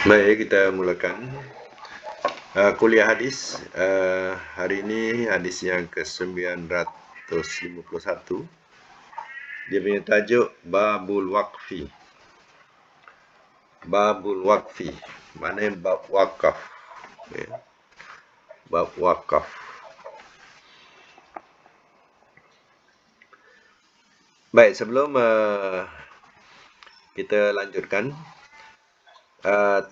Baik, kita mulakan kuliah hadis. Hari ini hadis yang ke-951. Dia punya tajuk Babul Waqfi. Babul Waqfi. Maknanya bab wakaf. Ya. Bab wakaf. Baik, sebelum kita lanjutkan,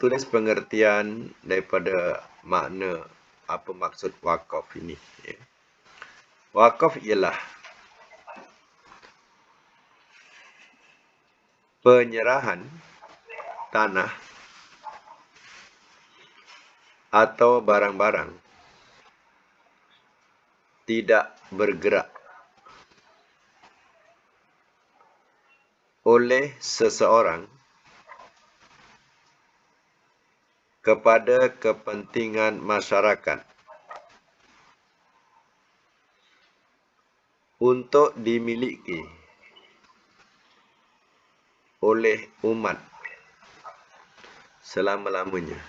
tulis pengertian daripada makna apa maksud wakaf ini. Ya. Wakaf ialah penyerahan tanah atau barang-barang tidak bergerak oleh seseorang kepada kepentingan masyarakat untuk dimiliki oleh umat selama-lamanya.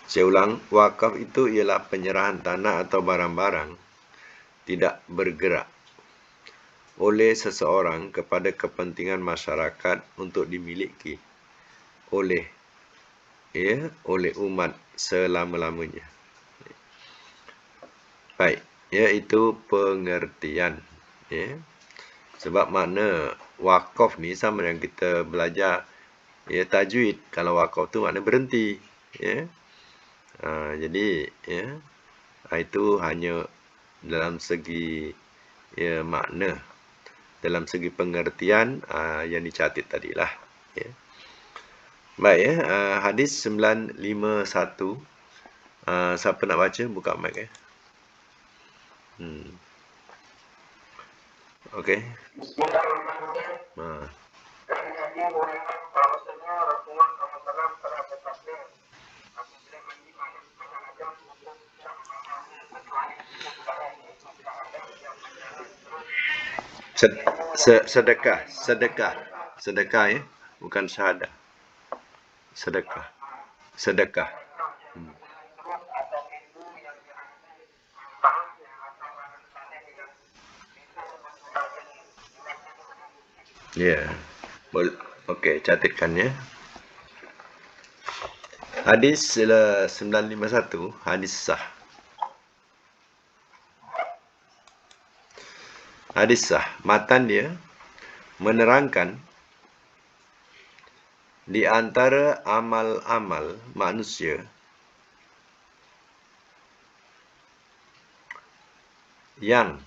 Saya ulang, wakaf itu ialah penyerahan tanah atau barang-barang tidak bergerak oleh seseorang kepada kepentingan masyarakat untuk dimiliki oleh umat selama-lamanya. Baik, iaitu pengertian. Ya. Sebab makna wakaf ni sama yang kita belajar tajwid. Kalau wakaf tu makna berhenti. Ya. Jadi itu hanya dalam segi makna, dalam segi pengertian yang dicatat tadilah. Ya. Baik, hadis 951. Siapa nak baca? Buka mic . Okey. Sedekah ya, bukan syahadah. Sedekah. Ya. Okey, catatkan ya. Hadis 951, hadis sah. Hadis sah, matan dia menerangkan di antara amal-amal manusia yang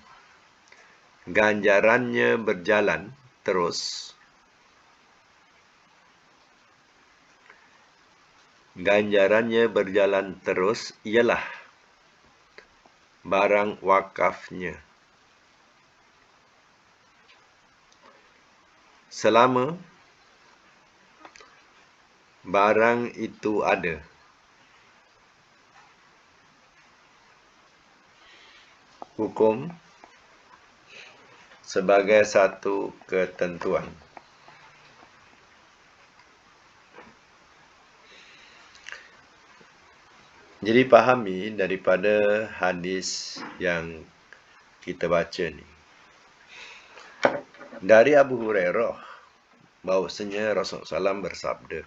ganjarannya berjalan terus, ialah barang wakafnya. Selama barang itu ada. Hukum sebagai satu ketentuan. Jadi pahami daripada hadis yang kita baca ni. Dari Abu Hurairah bahawasanya Rasulullah SAW bersabda,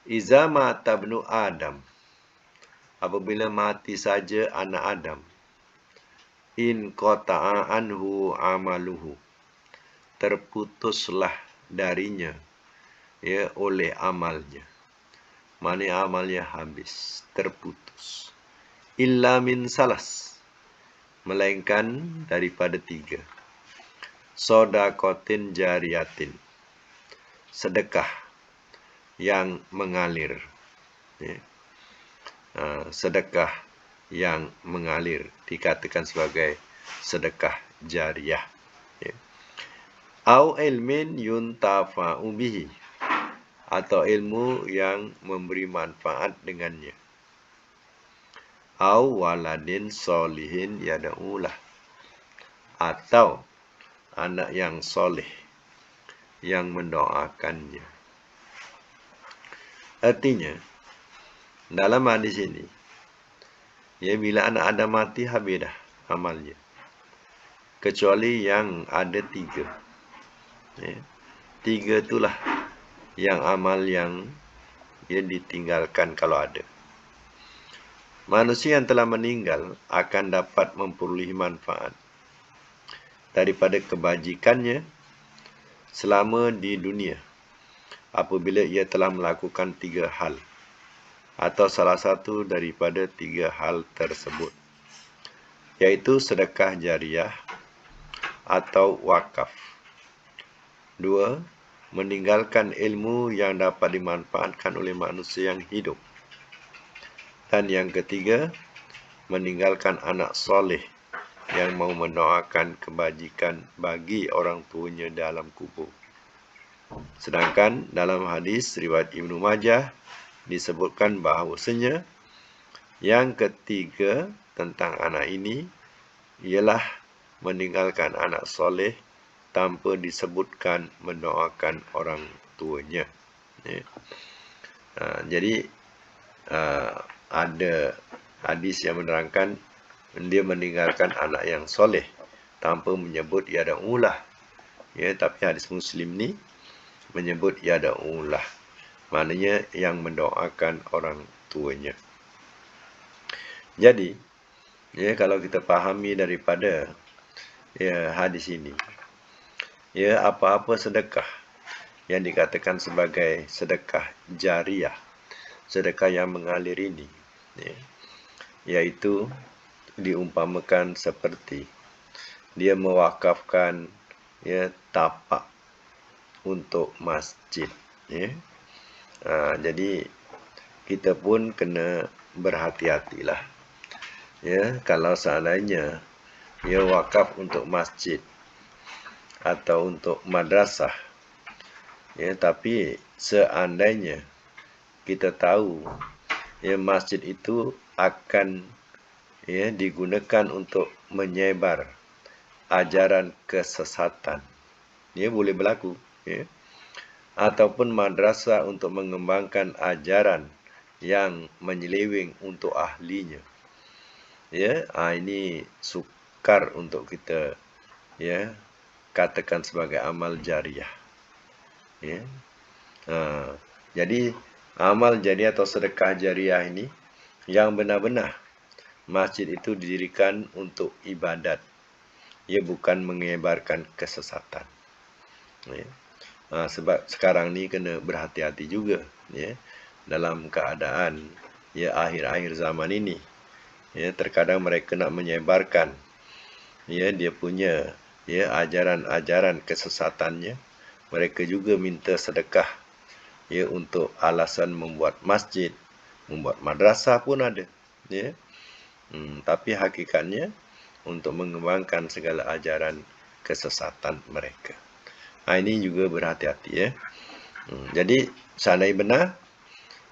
Iza mata ibnu Adam, apabila mati saja anak Adam, in qata'a anhu amaluhu, terputuslah darinya oleh amalnya. Mana amalnya habis, terputus. Illa min salas, melainkan daripada 3. Sodakotin jariyatin, sedekah yang mengalir. Sedekah yang mengalir dikatakan sebagai sedekah jariyah. Au ilmin yuntafa'u bihi, atau ilmu yang memberi manfaat dengannya. Au waladin solihin yada'ulah, atau anak yang soleh yang mendoakannya. Artinya, dalam hadis ini, ya, bila anak Adam mati, habis dah amalnya. Kecuali yang ada 3. Ya. 3 itulah yang amal yang ditinggalkan kalau ada. Manusia yang telah meninggal akan dapat memperoleh manfaat daripada kebajikannya selama di dunia apabila ia telah melakukan 3 hal atau salah satu daripada 3 hal tersebut, iaitu sedekah jariah atau wakaf. 2. Meninggalkan ilmu yang dapat dimanfaatkan oleh manusia yang hidup. Dan yang ketiga, meninggalkan anak soleh yang mau mendoakan kebajikan bagi orang tuanya dalam kubur. Sedangkan dalam hadis riwayat Ibnu Majah disebutkan bahawasanya yang ketiga tentang anak ini ialah meninggalkan anak soleh tanpa disebutkan mendoakan orang tuanya. Ya. Jadi ada hadis yang menerangkan dia meninggalkan anak yang soleh tanpa menyebut yada ulah. Ya, tapi hadis Muslim ni menyebut yada ulah. Maknanya yang mendoakan orang tuanya. Jadi, ya, kalau kita fahami daripada hadis ini, ya, apa-apa sedekah yang dikatakan sebagai sedekah jariah, sedekah yang mengalir ini, ya, iaitu diumpamakan seperti dia mewakafkan, ya, tapak untuk masjid. Ya. Jadi kita pun kena berhati-hatilah. Ya, kalau seandainya ia wakaf untuk masjid atau untuk madrasah, ya, tapi seandainya kita tahu, ya, masjid itu akan, ya, digunakan untuk menyebar ajaran kesesatan, ya, boleh berlaku, ya. Ataupun madrasah untuk mengembangkan ajaran yang menyeleweng untuk ahlinya, ya, ini sukar untuk kita, ya, katakan sebagai amal jariah, ya. Jadi amal jariah atau sedekah jariah ini yang benar-benar masjid itu didirikan untuk ibadat, ia bukan menyebarkan kesesatan. Ya. Sebab sekarang ni kena berhati-hati juga, ya, dalam keadaan, ya, akhir-akhir zaman ini, ya, terkadang mereka nak menyebarkan, ya, dia punya, ya, ajaran-ajaran kesesatannya. Mereka juga minta sedekah, ya, untuk alasan membuat masjid, membuat madrasah pun ada, ya. Tapi hakikatnya untuk mengembangkan segala ajaran kesesatan mereka. Ini juga berhati-hati, ya. Jadi seandainya benar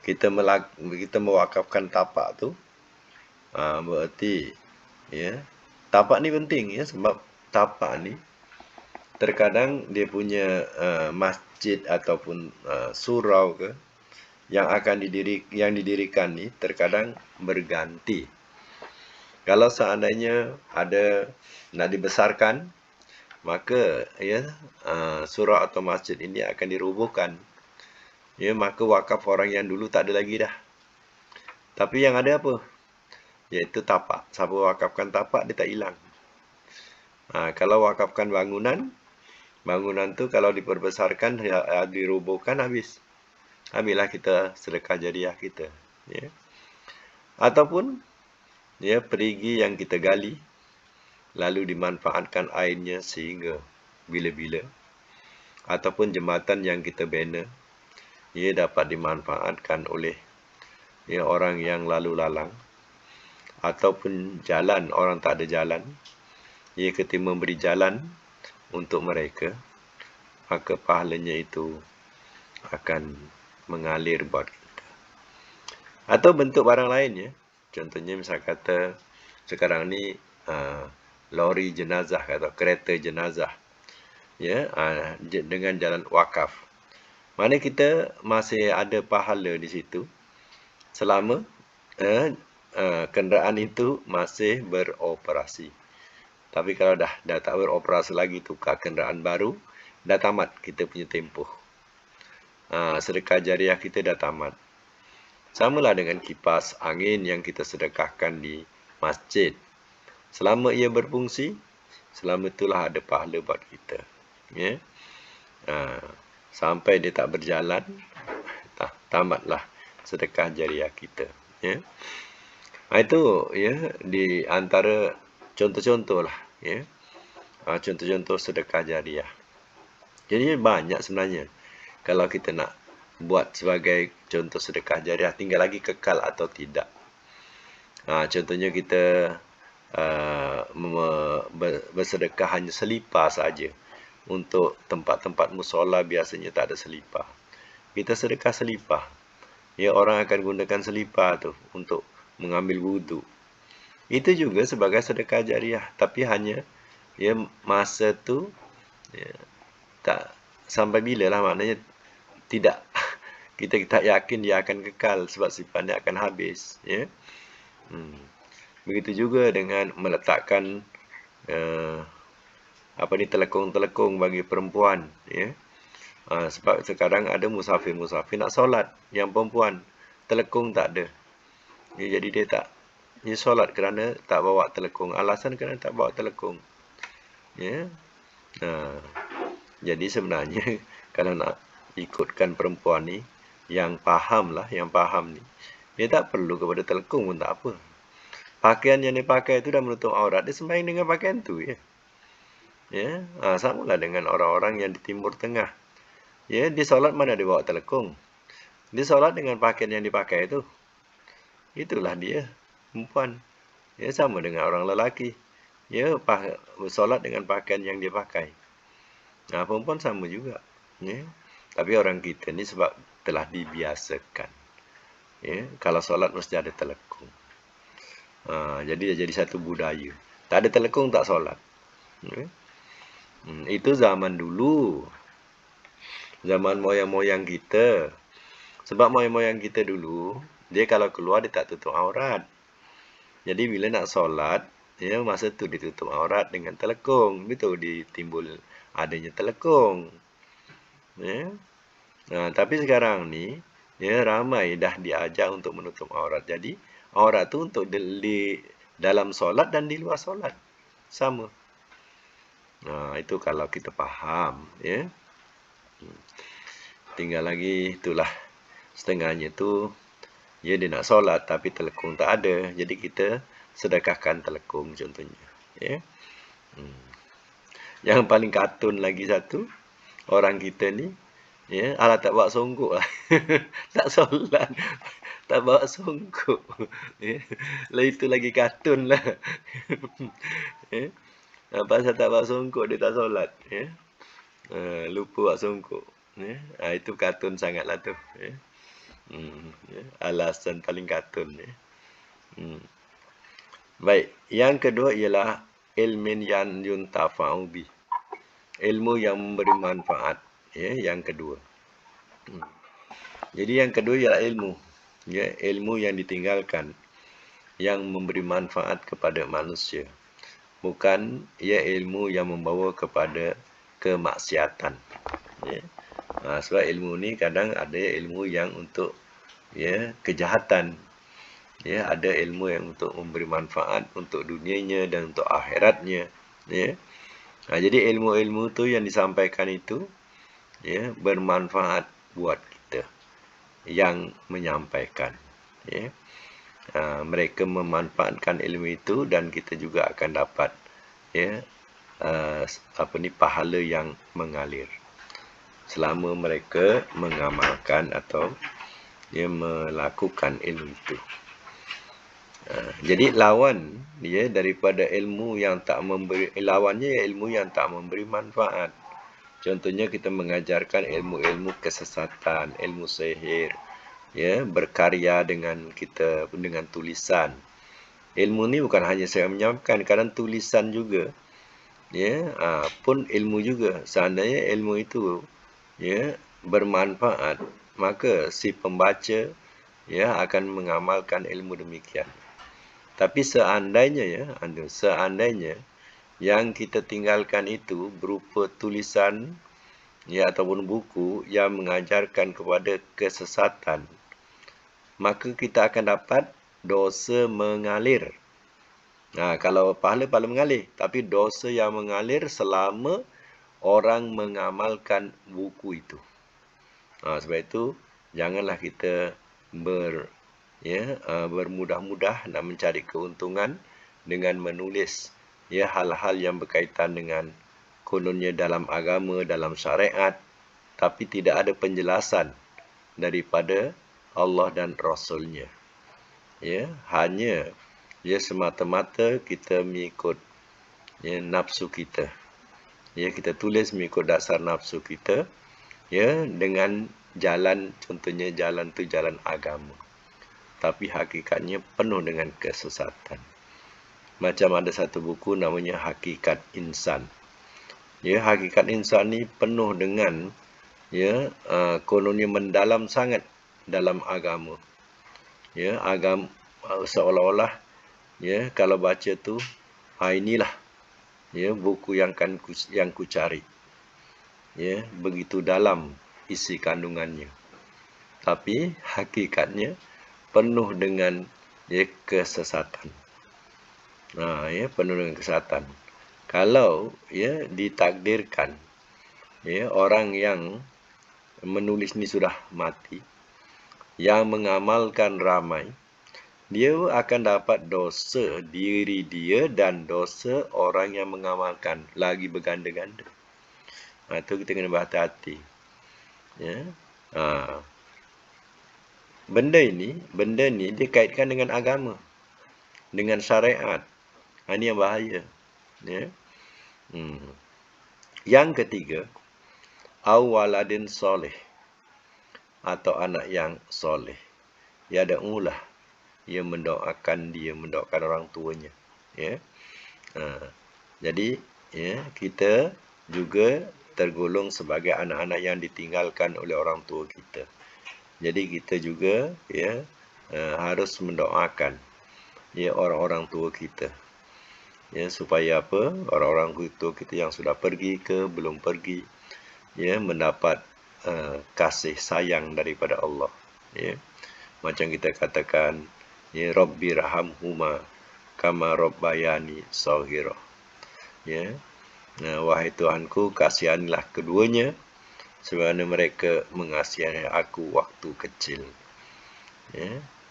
kita mewakafkan tapak tu, berarti, ya, tapak ni penting, ya, sebab tapak ni terkadang dia punya masjid ataupun surau ke yang didirikan ni terkadang berganti. Kalau seandainya ada nak dibesarkan, maka, ya, surau atau masjid ini akan dirobohkan. Ya, maka wakaf orang yang dulu tak ada lagi dah. Tapi yang ada apa? Iaitu tapak. Siapa wakafkan tapak, dia tak hilang. Kalau wakafkan bangunan tu kalau diperbesarkan, dirobohkan, habis. Ambillah kita sedekah jariah kita. Ya. Ataupun, ya, perigi yang kita gali, lalu dimanfaatkan airnya sehingga bila-bila. Ataupun jembatan yang kita bina, ia dapat dimanfaatkan oleh, ya, orang yang lalu lalang. Ataupun jalan, orang tak ada jalan, ia kita memberi jalan untuk mereka, maka pahalanya itu akan mengalir buat kita. Atau bentuk barang lain, ya. Contohnya misal kata sekarang ni lori jenazah atau kereta jenazah, ya, dengan jalan wakaf. Mana kita masih ada pahala di situ selama kenderaan itu masih beroperasi. Tapi kalau dah tak beroperasi lagi, tukar kenderaan baru, dah tamat kita punya tempoh. Sedekah jariah kita dah tamat. Samalah dengan kipas angin yang kita sedekahkan di masjid. Selama ia berfungsi, selama itulah ada pahala buat kita. Ya. Sampai dia tak berjalan, tamatlah sedekah jariah kita. Ya. Itu ya di antara contoh-contoh lah. Ya. Contoh-contoh sedekah jariah. Jadi banyak sebenarnya. Kalau kita nak buat sebagai contoh sedekah jariah, tinggal lagi kekal atau tidak. Contohnya kita bersedekah hanya selipar saja. Untuk tempat-tempat musola biasanya tak ada selipar. Kita sedekah selipar. Ya, orang akan gunakan selipar tu untuk mengambil wudu. Itu juga sebagai sedekah jariah, tapi hanya ya masa tu ya, tak sampai bila lah, maknanya tidak. Kita tak yakin dia akan kekal sebab sifatnya akan habis. Ya. Begitu juga dengan meletakkan telekung-telekung bagi perempuan. Ya. Sebab sekarang ada musafir-musafir nak solat yang perempuan, telekung tak ada. Ya, jadi dia tak solat kerana tak bawa telekung. Alasan kerana tak bawa telekung. Ya. Jadi sebenarnya kalau nak ikutkan perempuan ni, yang faham ni, dia tak perlu kepada telekung pun tak apa. Pakaian yang dia pakai itu dah menutup aurat, dia sembahyang dengan pakaian tu ya. Ya, samalah dengan orang-orang yang di Timur Tengah. Ya, dia solat mana dia bawa telekung. Dia solat dengan pakaian yang dipakai itu. Itulah dia, perempuan. Ya, sama dengan orang lelaki. Ya, solat dengan pakaian yang dia pakai. Perempuan sama juga. Ya. Tapi orang kita ni sebab telah dibiasakan. Ya, kalau solat mesti ada telekung. Jadi dia jadi satu budaya. Tak ada telekung tak solat. Ya. Itu zaman dulu. Zaman moyang-moyang kita. Sebab moyang-moyang kita dulu, dia kalau keluar dia tak tutup aurat. Jadi bila nak solat, ya masa tu ditutup aurat dengan telekung. Betul ditimbul adanya telekung. Ya. Tapi sekarang ni, ya ramai dah diajar untuk menutup aurat. Jadi aurat tu untuk di dalam solat dan di luar solat. Sama. Itu kalau kita faham, ya. Tinggal lagi itulah setengahnya tu, ya dia nak solat tapi telekung tak ada. Jadi kita sedekahkan telekung contohnya. Ya. Yang paling katun lagi satu, orang kita ni, ya, alah tak bawa songkok lah. Tak solat. Tak bawa songkok. Ya. Lah itu lagi katun lah. Ya. Pasal tak bawa songkok dia tak solat. Ya. Lupa bawa songkok. Ya. Itu katun sangatlah tu. Ya. Ya. Alasan paling katun. Ya. Baik, yang kedua ialah ilmin yang yuntafa'u bih. Ilmu yang memberi manfaat. Ya, yang kedua. Jadi yang kedua ialah ilmu. Ya, ilmu yang ditinggalkan yang memberi manfaat kepada manusia. Bukan ya ilmu yang membawa kepada kemaksiatan. Ya. Sebab ilmu ni kadang ada ilmu yang untuk ya kejahatan. Ya, ada ilmu yang untuk memberi manfaat untuk dunianya dan untuk akhiratnya. Ya. Jadi ilmu-ilmu tu yang disampaikan itu ya bermanfaat buat kita yang menyampaikan. Ya. Mereka memanfaatkan ilmu itu dan kita juga akan dapat ya pahala yang mengalir selama mereka mengamalkan atau ya melakukan ilmu itu. Jadi lawan dia daripada ilmu yang tak memberi, lawannya ilmu yang tak memberi manfaat. Contohnya kita mengajarkan ilmu-ilmu kesesatan, ilmu sihir, ya, berkarya dengan tulisan. Ilmu ni bukan hanya saya menyampaikan, kadang tulisan juga. Ya, pun ilmu juga. Seandainya ilmu itu ya bermanfaat, maka si pembaca ya akan mengamalkan ilmu demikian. Tapi seandainya yang kita tinggalkan itu berupa tulisan ya ataupun buku yang mengajarkan kepada kesesatan, maka kita akan dapat dosa mengalir. Kalau pahala mengalir, tapi dosa yang mengalir selama orang mengamalkan buku itu. Sebab itu janganlah kita bermudah-mudah nak mencari keuntungan dengan menulis ya hal-hal yang berkaitan dengan kononnya dalam agama, dalam syariat, tapi tidak ada penjelasan daripada Allah dan Rasulnya. Ya, hanya semata-mata kita mengikut nafsu kita. Ya, kita tulis mengikut dasar nafsu kita. Ya, dengan jalan, contohnya jalan tu jalan agama. Tapi hakikatnya penuh dengan kesesatan. Macam ada satu buku namanya Hakikat Insan. Ya, hakikat insan ni penuh dengan kononnya mendalam sangat dalam agama. Ya, agama seolah-olah ya kalau baca tu inilah ya buku yang ku cari. Ya, begitu dalam isi kandungannya. Tapi hakikatnya penuh dengan kesesatan. Penuh dengan kesesatan. Kalau ditakdirkan orang yang menulis ni sudah mati, yang mengamalkan ramai, dia akan dapat dosa diri dia dan dosa orang yang mengamalkan lagi berganda-ganda. Itu kita kena berhati-hati. Ya. Benda ni dia kaitkan dengan agama, dengan syariat. Ini yang bahaya. Ya. Yang ketiga, awaladin soleh, atau anak yang soleh. Ya ada ulah, ia mendoakan orang tuanya. Ya. Jadi kita juga tergolong sebagai anak-anak yang ditinggalkan oleh orang tua kita. Jadi kita juga harus mendoakan orang-orang tua kita. Supaya apa? Orang-orang tua kita yang sudah pergi ke belum pergi mendapat kasih sayang daripada Allah. Macam kita katakan Rabbi rahamhuma kama rabbayani shaghira. Wahai Tuhanku, kasihanilah keduanya sebagaimana mereka mengasihani aku waktu kecil.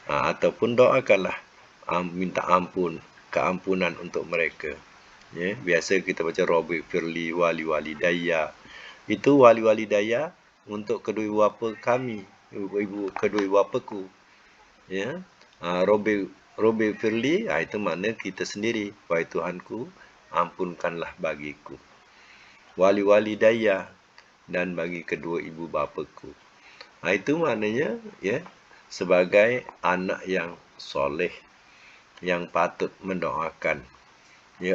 Ataupun doakanlah minta keampunan untuk mereka. Biasa kita baca Rabbi firli wali walidayya. Itu wali walidayya untuk kedua ibu bapa kami, kedua ibu bapaku. Rabbi firli, itu makna kita sendiri. Wahai Tuhanku, ampunkanlah bagiku. Wali walidayya, dan bagi kedua ibu bapaku. Itu maknanya sebagai anak yang soleh, yang patut mendoakan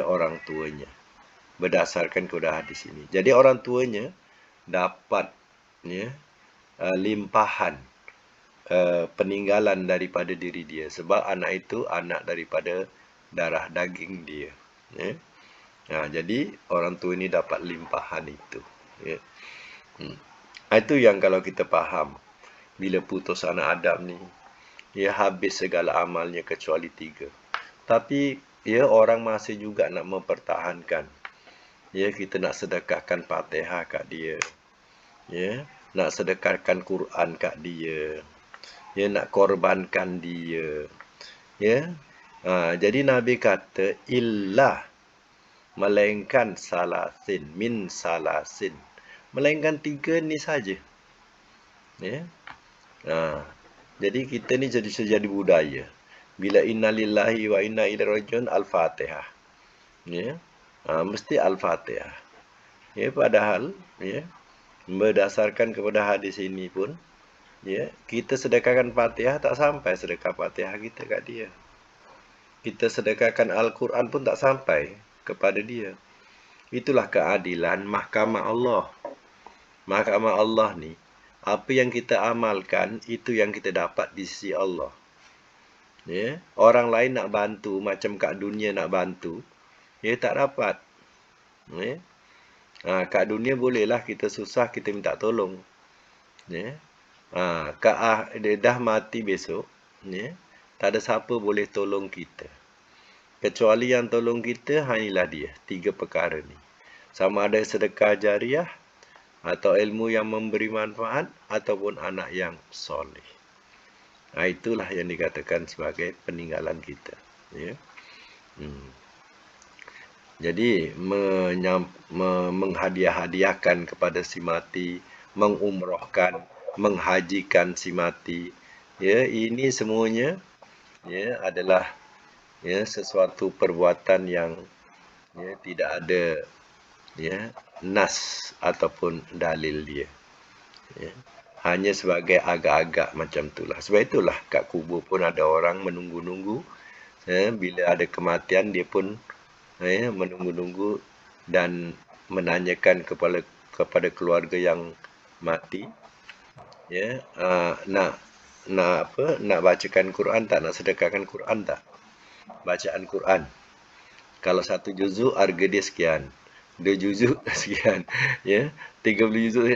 orang tuanya berdasarkan kepada hadis ini. Jadi orang tuanya dapat limpahan peninggalan daripada diri dia, sebab anak itu anak daripada darah daging dia. Jadi orang tua ini dapat limpahan itu. Itu yang kalau kita faham, bila putus anak Adam ni, habis segala amalnya kecuali 3. Tapi orang masih juga nak mempertahankan. Kita nak sedekahkan Fatihah kat dia. Nak sedekahkan Quran kat dia. Nak korbankan dia. Jadi Nabi kata illa, melainkan salasin, min salasin. Melainkan 3 ni saja. Jadi kita ni jadi budaya. Bila innalillahi wa inna ilaihi rajiun, Al-Fatihah. Mesti Al-Fatihah. Padahal berdasarkan kepada hadis ini pun kita sedekahkan Fatihah tak sampai sedekah Fatihah kita kat dia. Kita sedekahkan Al-Quran pun tak sampai kepada dia. Itulah keadilan mahkamah Allah. Mahkamah Allah ni, apa yang kita amalkan, itu yang kita dapat di sisi Allah. Ya, orang lain nak bantu, macam kat dunia nak bantu, tak dapat. Ya. Kat dunia bolehlah kita susah, kita minta tolong. Ya. Dia dah mati besok, ya, tak ada siapa boleh tolong kita. Kecuali yang tolong kita hanyalah dia. 3 perkara ni. Sama ada sedekah jariah, atau ilmu yang memberi manfaat, ataupun anak yang soleh. Itulah yang dikatakan sebagai peninggalan kita. Ya. Jadi menghadiah-hadiahkan kepada si mati, mengumrahkan, menghajikan si mati, ya, ini semuanya ya adalah ya sesuatu perbuatan yang ya tidak ada ya nas ataupun dalil dia. Ya. Hanya sebagai agak-agak macam itulah. Sebab itulah kat kubur pun ada orang menunggu-nunggu. Ya, bila ada kematian dia pun menunggu-nunggu dan menanyakan kepada keluarga yang mati, ya, nak bacakan Quran tak, nak sedekahkan Quran tak, bacaan Quran. Kalau 1 juzuk harga dia sekian, 2 juzuk sekian, ya, 30 juzuk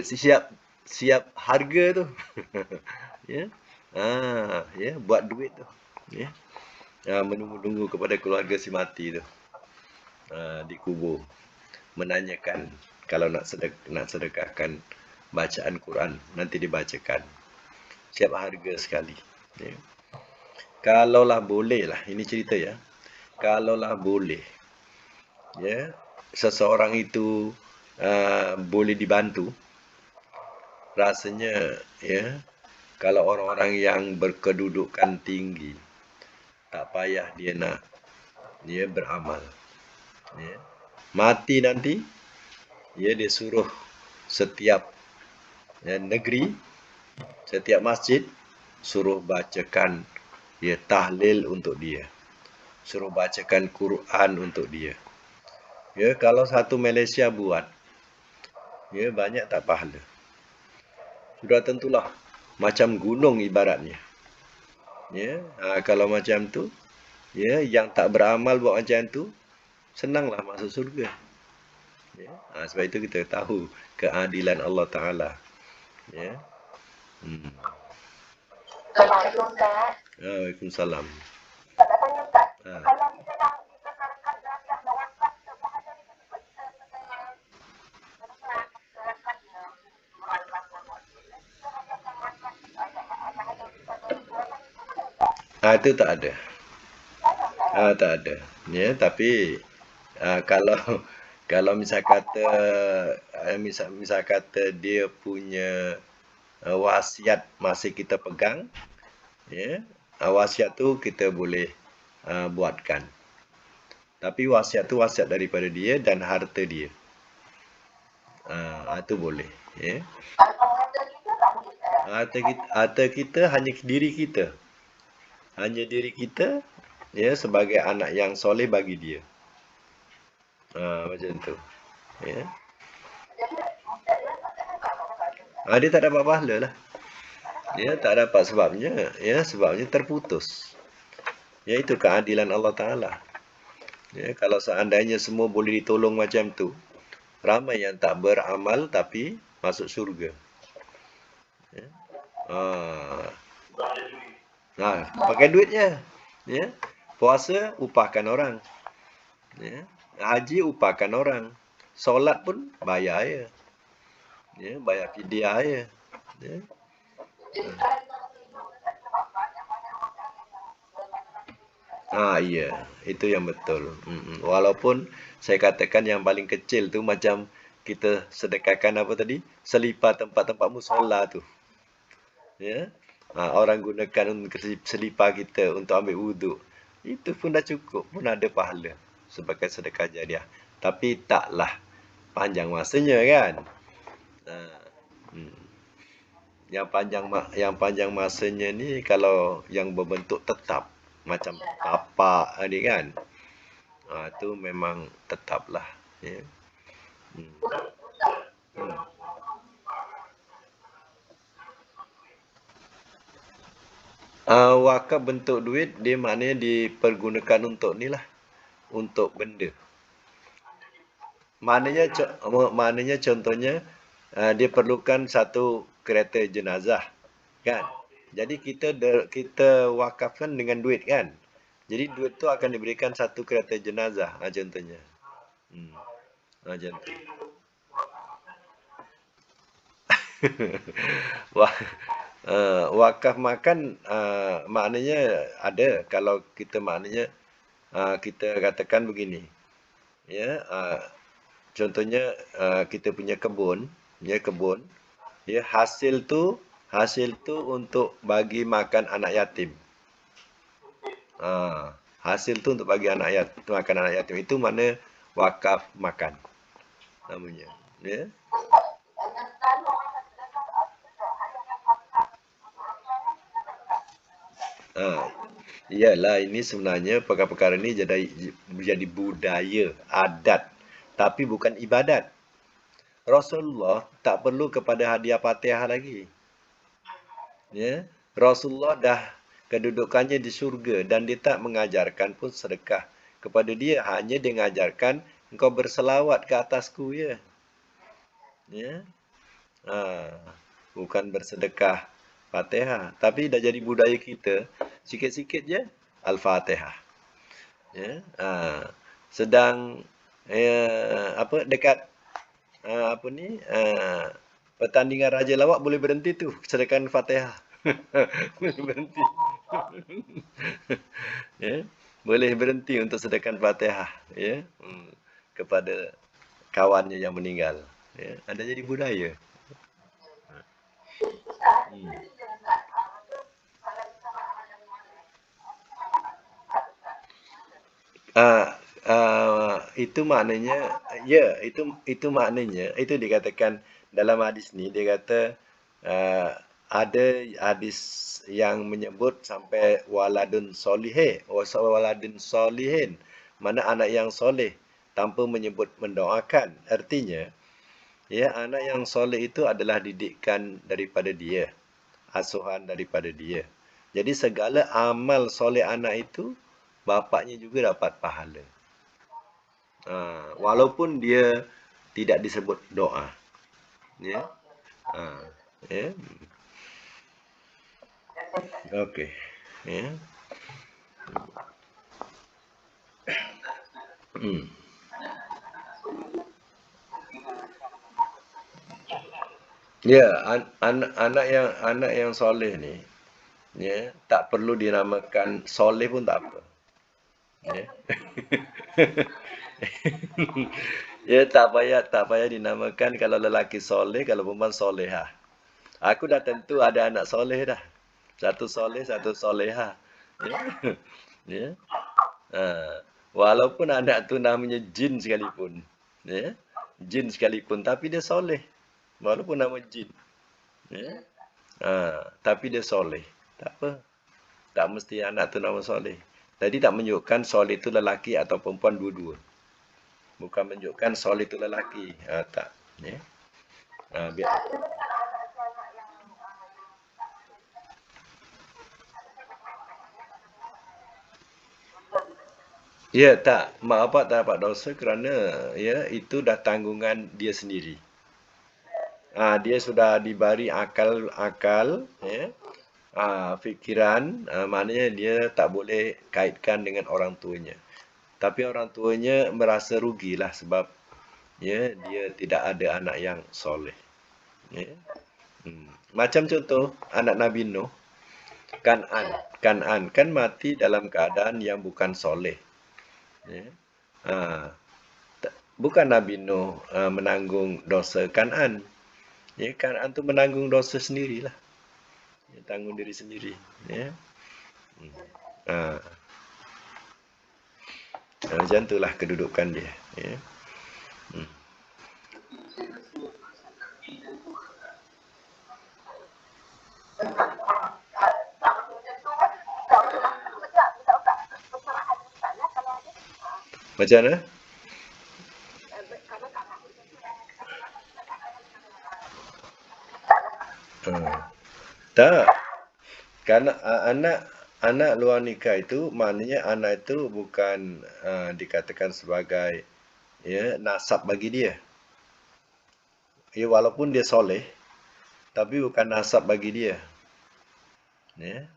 siap harga tu. Ya. Ya, buat duit tu. Ya. Menunggu-nunggu kepada keluarga si mati tu. Di kubur menanyakan kalau nak sedekahkan bacaan Quran, nanti dibacakan, siap harga sekali. Ya. Kalaulah boleh lah, ini cerita ya, kalaulah boleh ya seseorang itu boleh dibantu, rasanya ya kalau orang-orang yang berkedudukan tinggi tak payah dia nak beramal. Ya. Mati nanti, dia suruh setiap negeri, setiap masjid, suruh bacakan tahlil untuk dia. Suruh bacakan Quran untuk dia. Ya, kalau satu Malaysia buat, ya banyak tak pahala. Sudah tentulah macam gunung ibaratnya. Ya, kalau macam tu, ya, yang tak beramal buat macam tu, senanglah masuk surga. Ya. Sebab itu kita tahu keadilan Allah Ta'ala. Ya. Assalamualaikum Ustaz. Waalaikumsalam. Tak tanya Ustaz. Kalau kita nak sedekahkan zakat dan wakaf tu pahala kita sebut itu tak ada. Tak ada. Ya, tapi kalau misal kata dia punya wasiat masih kita pegang, ya, wasiat tu kita boleh buatkan. Tapi wasiat tu wasiat daripada dia dan harta dia. Itu boleh, ya. Harta kita hanya diri kita. Hanya diri kita, ya, sebagai anak yang soleh bagi dia. Macam tu. Ya. Dia tak dapat pahala lah. Ya, tak dapat sebabnya, ya, sebabnya terputus. Ya, itu keadilan Allah Ta'ala. Ya, kalau seandainya semua boleh ditolong macam tu, ramai yang tak beramal tapi masuk syurga. Ya. Pakai duitnya. Ya. Puasa upahkan orang. Ya. Haji upahkan orang. Solat pun bayar ya. Ya, bayar fidyah ya. Ya. Iya, itu yang betul. Walaupun saya katakan yang paling kecil tu macam kita sedekahkan apa tadi? Selipar tempat-tempat musola tu. Ya. Orang gunakan selipar kita untuk ambil wuduk. Itu pun dah cukup, pun ada pahala sebagai sedekah jariah. Tapi taklah panjang masanya kan. Yang panjang masanya ni kalau yang berbentuk tetap macam tapak ni kan. Itu memang tetaplah, ya. Hmm. Hmm. Wakaf bentuk duit dia maknanya dipergunakan untuk ni lah, untuk benda. Maknanya contohnya dia perlukan satu kereta jenazah, kan? Jadi kita wakafkan dengan duit, kan? Jadi duit tu akan diberikan satu kereta jenazah, contohnya. Hmm. Macam tu. Wah, wakaf makan maknanya ada. Kalau kita maknanya kita katakan begini, ya, contohnya kita punya kebun, ya kebun, ya hasil tu untuk bagi makan anak yatim. Hasil tu untuk bagi anak yatim, makan anak yatim itu mana wakaf makan namanya, ya. Ah, iyalah ini sebenarnya perkara-perkara ini jadi budaya, adat, tapi bukan ibadat. Rasulullah tak perlu kepada hadiah Fatihah lagi. Ya, Rasulullah dah kedudukannya di surga dan dia tak mengajarkan pun sedekah. Kepada dia hanya dia mengajarkan engkau berselawat ke atasku, ya. Ya. Ah, bukan bersedekah Fatihah, tapi dah jadi budaya kita. Sikit-sikit je Al-Fatihah. Ya. Sedang apa dekat apa ni pertandingan raja lawak boleh berhenti tu sedangkan Fatihah. Boleh berhenti. Ya. Boleh berhenti untuk sedekah Fatihah, ya. Kepada kawannya yang meninggal. Ya. Ada jadi budaya. Hmm. Ah, itu maknanya, ya, itu maknanya, itu dikatakan dalam hadis ni, dia kata ah, ada hadis yang menyebut sampai waladun solihe, waladun solihin, mana anak yang soleh tanpa menyebut mendoakan. Artinya, ya, anak yang soleh itu adalah didikan daripada dia, asuhan daripada dia. Jadi segala amal soleh anak itu bapaknya juga dapat pahala. Walaupun dia tidak disebut doa, ya. Ah, ya. Okey. Ya. Hmm. Ya, anak yang soleh ni, ya, tak perlu dinamakan soleh pun tak apa. Ya. Ya, tak payah dinamakan kalau lelaki soleh, kalau perempuan solehah. Aku dah tentu ada anak soleh dah. Satu soleh, satu soleha. Ya. Ya. Ah, walaupun anak tu namanya jin sekalipun. Ya. Jin sekalipun tapi dia soleh. Walaupun nama jin. Ya. Tapi dia soleh. Tak apa. Tak mesti anak tu nama soleh. Jadi tak menunjukkan soleh itu lelaki atau perempuan dua-dua. Bukan menunjukkan soleh itu lelaki. Tak. Ya. Biar. Ya, tak. Mak bapak tak dapat dosa kerana ya itu dah tanggungan dia sendiri. Dia sudah diberi akal-akal, ya. Fikiran, maknanya dia tak boleh kaitkan dengan orang tuanya. Tapi orang tuanya merasa rugilah sebab ya dia tidak ada anak yang soleh. Ya. Macam contoh anak Nabi Nuh, Kan'an. Kan'an kan mati dalam keadaan yang bukan soleh. Ya. Ah, bukan Nabi Nuh menanggung dosa Kan'an. Ya, Kan'an tu menanggung dosa sendirilah. Dia tanggung diri sendiri. Ya. Ah, macam itulah kedudukan dia. Ya. Macam mana? Tak. Karena anak luar nikah itu maknanya anak itu bukan dikatakan sebagai nasab bagi dia. Ya, walaupun dia soleh, tapi bukan nasab bagi dia. Ya.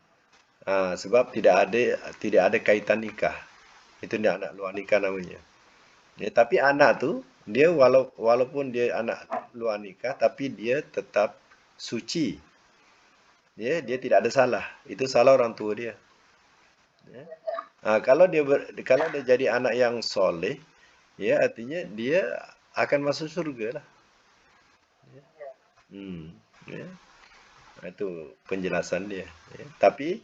Sebab tidak ada kaitan nikah. Itu dia anak luar nikah namanya. Ya, tapi anak tu dia walaupun dia anak luar nikah, tapi dia tetap suci. Dia tidak ada salah. Itu salah orang tua dia. Ya. Kalau dia jadi anak yang soleh, ya artinya dia akan masuk surga lah. Ya. Itu penjelasan dia. Ya. Tapi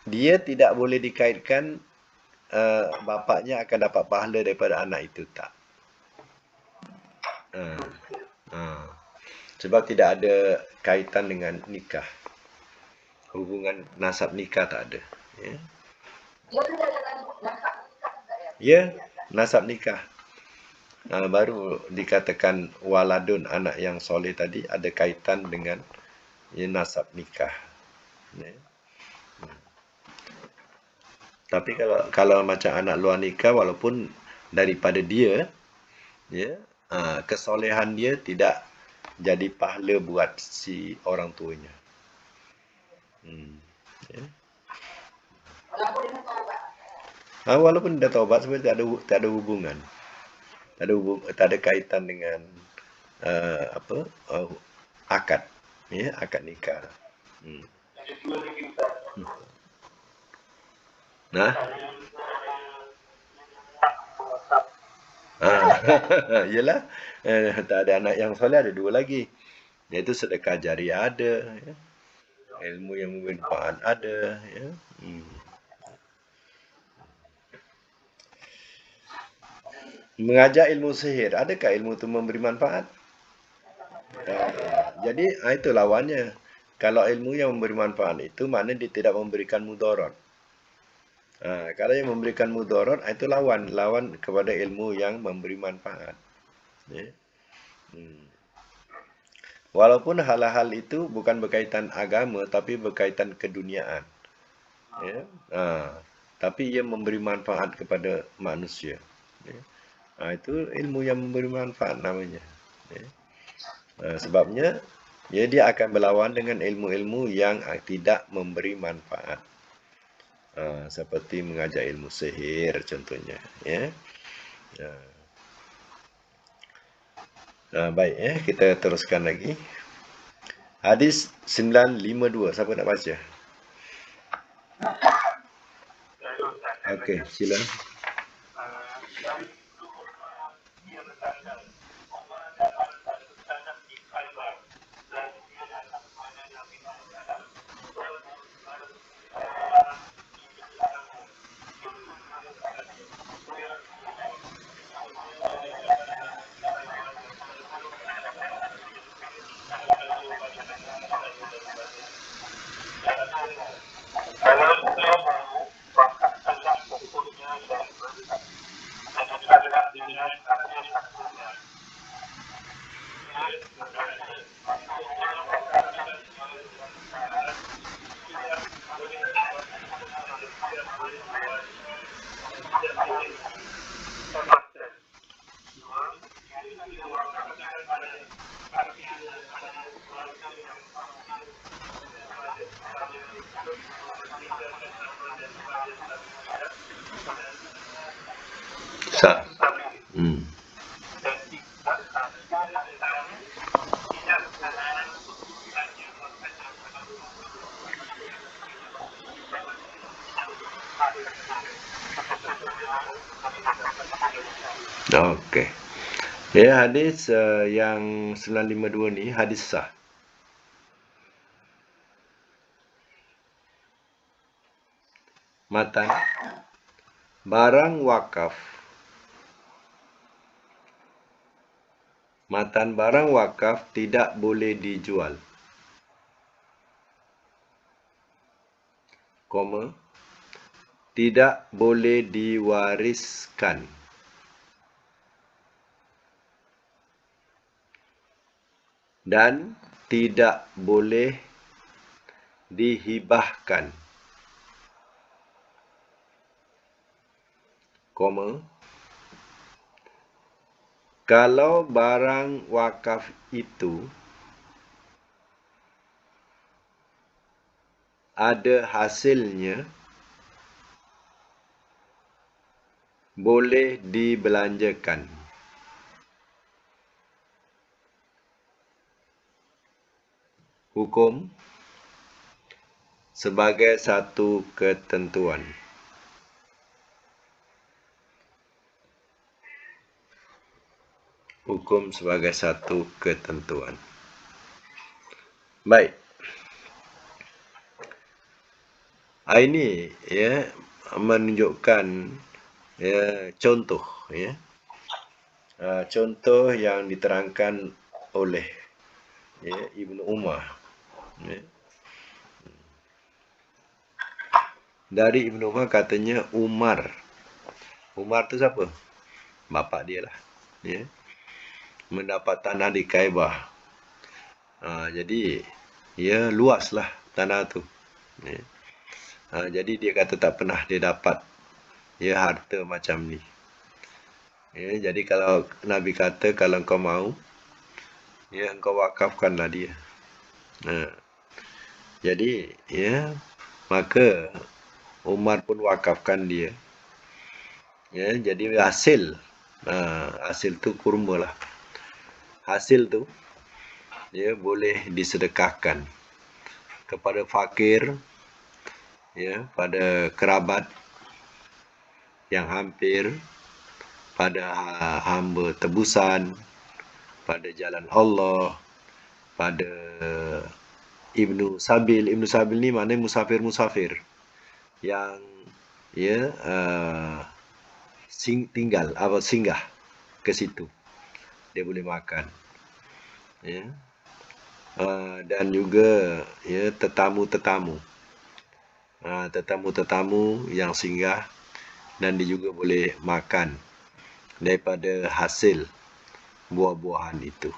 dia tidak boleh dikaitkan bapaknya akan dapat pahala daripada anak itu, tak. Uh, uh. Sebab tidak ada kaitan dengan nikah. Hubungan nasab nikah tak ada. Ya. Ya, nasab nikah. Baru dikatakan waladun, anak yang soleh tadi ada kaitan dengan nasab nikah. Ya. Tapi kalau macam anak luar nikah, walaupun daripada dia, ya, kesolehan dia tidak jadi pahala buat si orang tuanya. Ya. Walaupun dah taubat, sebenarnya tak ada hubungan. Tak ada kaitan dengan akad, ya, akad nikah. Nah, yelah, tak ada anak yang soleh, ada dua lagi. Iaitu sedekah jariah ada, ya. Ilmu yang bermanfaat ada, ya. Mengajar ilmu sihir, adakah ilmu itu memberi manfaat? Jadi itu lawannya. Kalau ilmu yang memberi manfaat itu maknanya dia tidak memberikan mudarat. Kalau yang memberikan mudarat itu lawan kepada ilmu yang memberi manfaat. Ya. Walaupun hal-hal itu bukan berkaitan agama tapi berkaitan keduniaan. Ya. Tapi ia memberi manfaat kepada manusia. Ya. Itu ilmu yang memberi manfaat namanya. Ya. Sebabnya dia akan berlawan dengan ilmu-ilmu yang tidak memberi manfaat. Seperti mengajar ilmu sihir contohnya, ya. Baik, ya, kita teruskan lagi. Hadis 952, siapa nak baca? Okey, sila. Sah. Okey. Ya, hadis yang 952 ni hadis sah. Matan barang wakaf. Matan barang wakaf tidak boleh dijual. Koma, tidak boleh diwariskan. Dan tidak boleh dihibahkan, koma, kalau barang wakaf itu ada hasilnya, boleh dibelanjakan. Hukum sebagai satu ketentuan. Hukum sebagai satu ketentuan. Baik. Ini ya menunjukkan ya contoh ya. Contoh yang diterangkan oleh ya, Ibnu Umar. Ya. Dari Ibnu Umar katanya Umar tu siapa? Bapa dia lah. Ya. Mendapat tanah di Kaabah. Jadi ya luaslah tanah tu. Ya. Jadi dia kata tak pernah dia dapat ya harta macam ni. Ya, jadi kalau Nabi kata kalau kau mau, ya engkau wakafkanlah dia. Jadi ya maka Umar pun wakafkan dia. Ya, jadi hasil tu kurma lah. Hasil tu ya boleh disedekahkan kepada fakir, ya, pada kerabat yang hampir, pada hamba tebusan, pada jalan Allah, pada Ibnu Sabil. Ibnu Sabil ni maknanya musafir-musafir yang ya tinggal singgah ke situ. Dia boleh makan. Ya. Dan juga ya tetamu-tetamu. Tetamu-tetamu yang singgah dan dia juga boleh makan daripada hasil buah-buahan itu.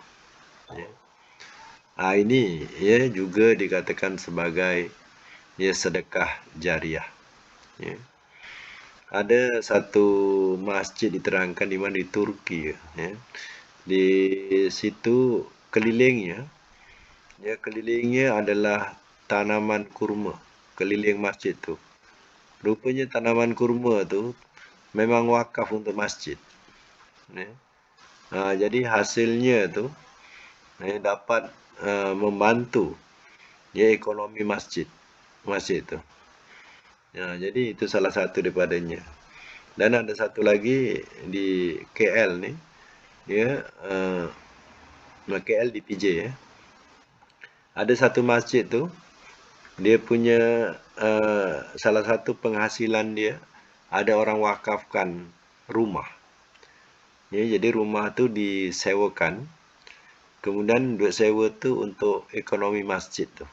Ya. Ini ya juga dikatakan sebagai ya sedekah jariah. Ya. Ada satu masjid diterangkan di mana di Turki. Ya. Di situ kelilingnya adalah tanaman kurma keliling masjid tu. Rupanya tanaman kurma tu memang wakaf untuk masjid. Ya. Jadi hasilnya tu dapat membantu ya ekonomi masjid tu. Ya, jadi itu salah satu daripadanya. Dan ada satu lagi di KL ni, ya, KL di PJ ya. Ada satu masjid tu, dia punya salah satu penghasilan dia ada orang wakafkan rumah. Ya, jadi rumah tu disewakan. Kemudian duit sewa tu untuk ekonomi masjid tu.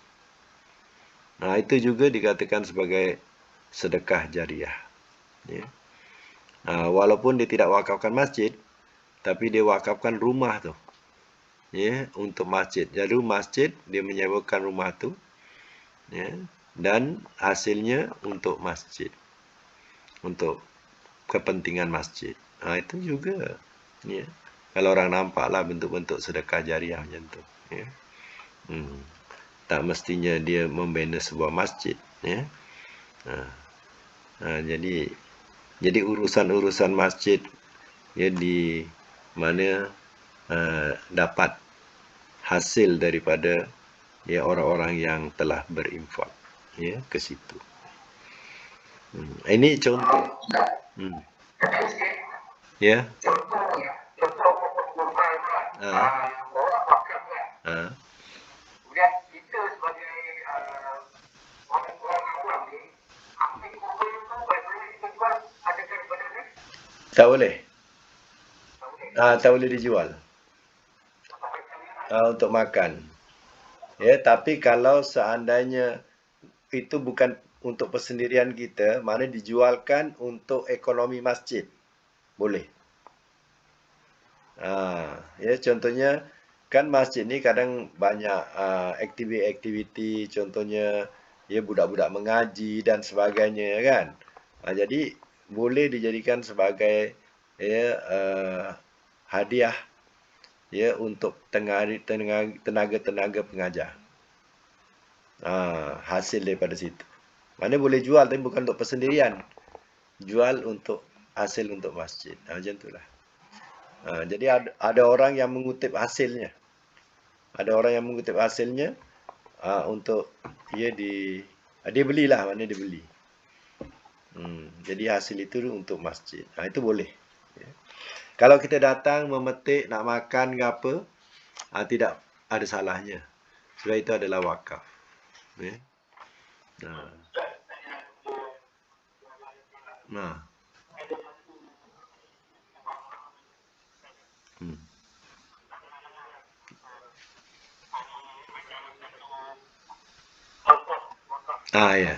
Itu juga dikatakan sebagai sedekah jariah. Ya. Walaupun dia tidak wakafkan masjid, tapi dia wakafkan rumah tu. Ya, untuk masjid. Jadi masjid dia menyewakan rumah tu. Ya, dan hasilnya untuk masjid. Untuk kepentingan masjid. Itu juga ya. Kalau orang nampaklah bentuk-bentuk sedekah jariah macam tu. Ya. Tak mestinya dia membina sebuah masjid. Ya. Jadi urusan-urusan masjid ya di mana dapat hasil daripada ya orang-orang yang telah berinfak ya ke situ. Ini contoh. Ya. Kemudian kita sebagai orang awam ni, ambil kurma itu boleh kita jual ada daripada ni? Tak boleh. Tak boleh dijual. Untuk makan. Ya, tapi kalau seandainya itu bukan untuk persendirian kita, mana dijualkan untuk ekonomi masjid, boleh. Ya, contohnya kan masjid ni kadang banyak aktiviti-aktiviti, contohnya ya budak-budak mengaji dan sebagainya kan. Jadi boleh dijadikan sebagai ya hadiah ya untuk tenaga-tenaga pengajar. Hasil daripada situ. Mana boleh jual tapi bukan untuk persendirian. Jual untuk hasil untuk masjid. Macam itulah. Jadi ada orang yang mengutip hasilnya. Ada orang yang mengutip hasilnya untuk dia belilah, mana dia beli. Jadi hasil itu untuk masjid. Itu boleh. Ya. Kalau kita datang memetik nak makan ke apa, tidak ada salahnya. Sebab itu adalah wakaf. Ya. Nah. Ya.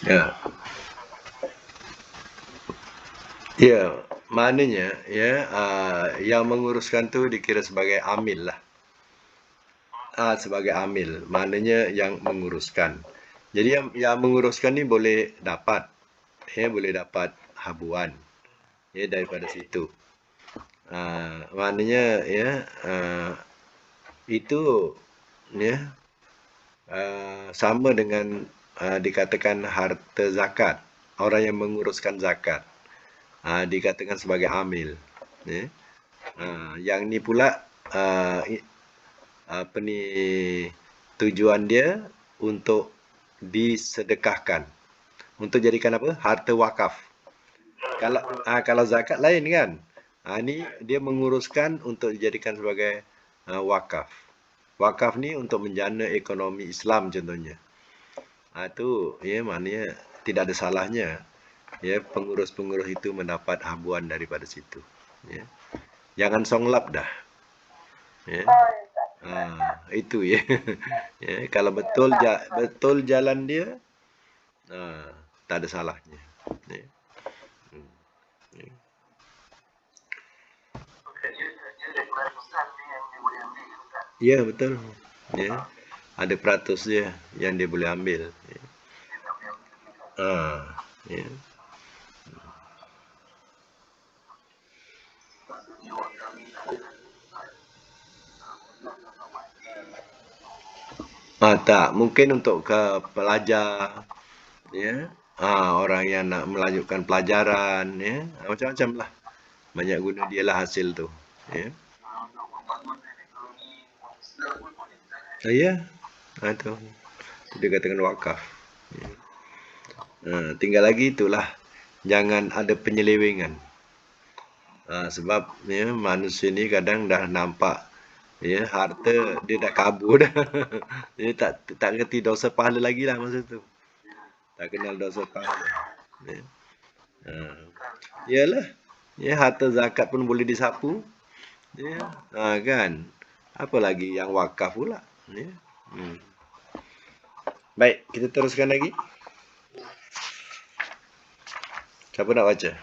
Ya. Ya, maknanya ya yang menguruskan tu dikira sebagai amil lah. Sebagai amil, maknanya yang menguruskan. Jadi yang menguruskan ni boleh dapat habuan ya daripada situ. Maknanya ya itu ya sama dengan dikatakan harta zakat. Orang yang menguruskan zakat dikatakan sebagai amil. Ya. Yang ni pula apa ni tujuan dia untuk disedekahkan. Untuk jadikan apa? Harta wakaf. Kalau zakat lain kan. Ni dia menguruskan untuk dijadikan sebagai wakaf. Wakaf ni untuk menjana ekonomi Islam contohnya. Itu ya maknanya tidak ada salahnya ya pengurus-pengurus itu mendapat habuan daripada situ. Ya. Jangan songlap dah. Ya. Itu ya. Ya, kalau betul jalan dia tak ada salahnya. Ya. Ya, betul. Ya. Ada peratus dia yang dia boleh ambil. Ya. Ya. Tak, mungkin untuk ke pelajar ya. Orang yang nak melanjutkan pelajaran ya. Macam-macam lah. Banyak guna dia lah hasil tu. Ya. Ya. Tu. Dia katakan wakaf. Ya. Tinggal lagi itulah. Jangan ada penyelewengan. Sebab ya, manusia ni kadang dah nampak ya harta dia dah kabur dah. Dia tak ngerti dosa pahala lagi lah masa tu. Tak kenal dosa pahala. Ya. Yalah. Ya, harta zakat pun boleh disapu. Ya. Kan. Apa lagi yang wakaf pula. Ya. Baik, kita teruskan lagi. Siapa nak baca?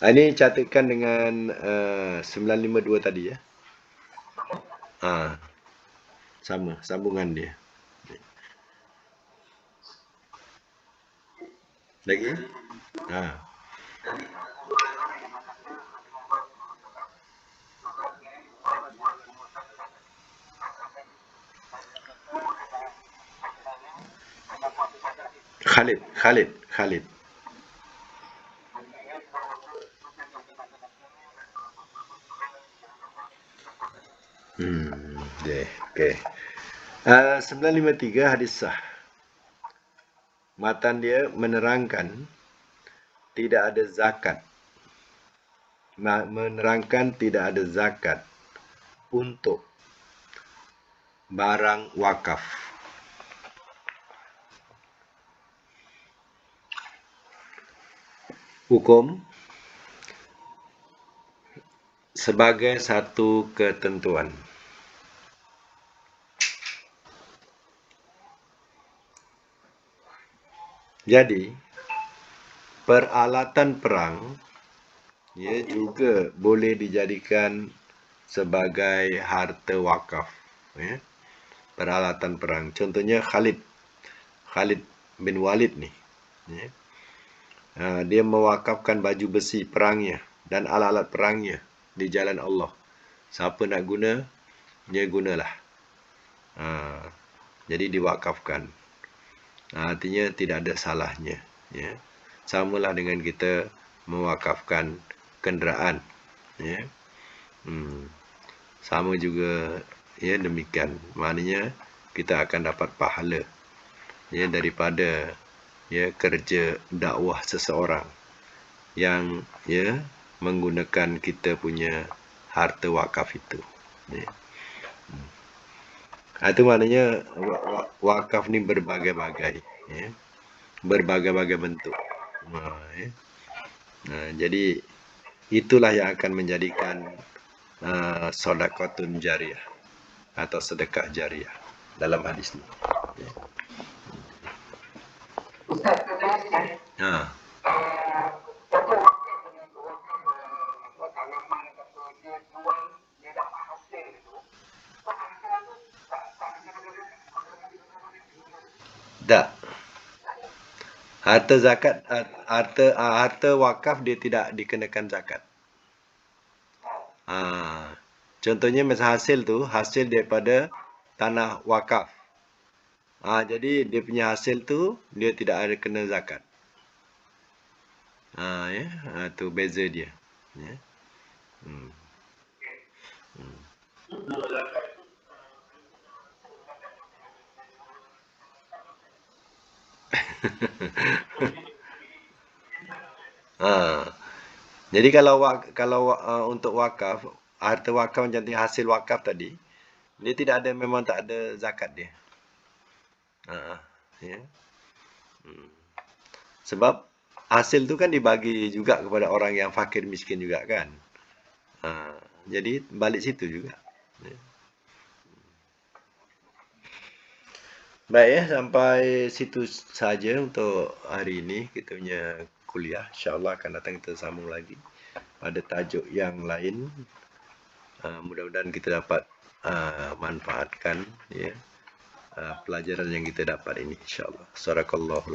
Ini catatkan dengan 952 tadi ya. Sama sambungan dia. Lagi? Khalid. Okay. 953 hadis sah. Matan dia menerangkan tidak ada zakat menerangkan tidak ada zakat untuk barang wakaf. Hukum sebagai satu ketentuan. Jadi, peralatan perang ia juga boleh dijadikan sebagai harta wakaf. Ya. Peralatan perang. Contohnya Khalid bin Walid ni. Ya. Dia mewakafkan baju besi perangnya dan alat-alat perangnya di jalan Allah. Siapa nak guna, dia gunalah. Jadi diwakafkan. Artinya tidak ada salahnya. Ya. Samalah dengan kita mewakafkan kenderaan. Ya. Sama juga ya demikian. Maknanya kita akan dapat pahala ya daripada ya kerja dakwah seseorang yang ya menggunakan kita punya harta wakaf itu. Ya. Itu maknanya wakaf ni berbagai-bagai, ya. Berbagai-bagai bentuk. Ya. Jadi itulah yang akan menjadikan sedekahun jariyah atau sedekah jariyah dalam hadis ni. Ya. Tak. Harta zakat, harta wakaf dia tidak dikenakan zakat. Contohnya macam hasil tu, hasil daripada tanah wakaf. Jadi dia punya hasil tu dia tidak ada kena zakat. Ya, tu beza dia. Ya. Jadi kalau untuk wakaf, harta wakaf macam hasil wakaf tadi, dia tidak ada, memang tak ada zakat dia. Ya. Sebab hasil tu kan dibagi juga kepada orang yang fakir miskin juga kan. Jadi balik situ juga. Ya. Baik ya, sampai situ saja untuk hari ini kita punya kuliah. InsyaAllah akan datang kita sambung lagi pada tajuk yang lain. Mudah-mudahan kita dapat manfaatkan ya pelajaran yang kita dapat ini, insyaAllah. Sadaqallahu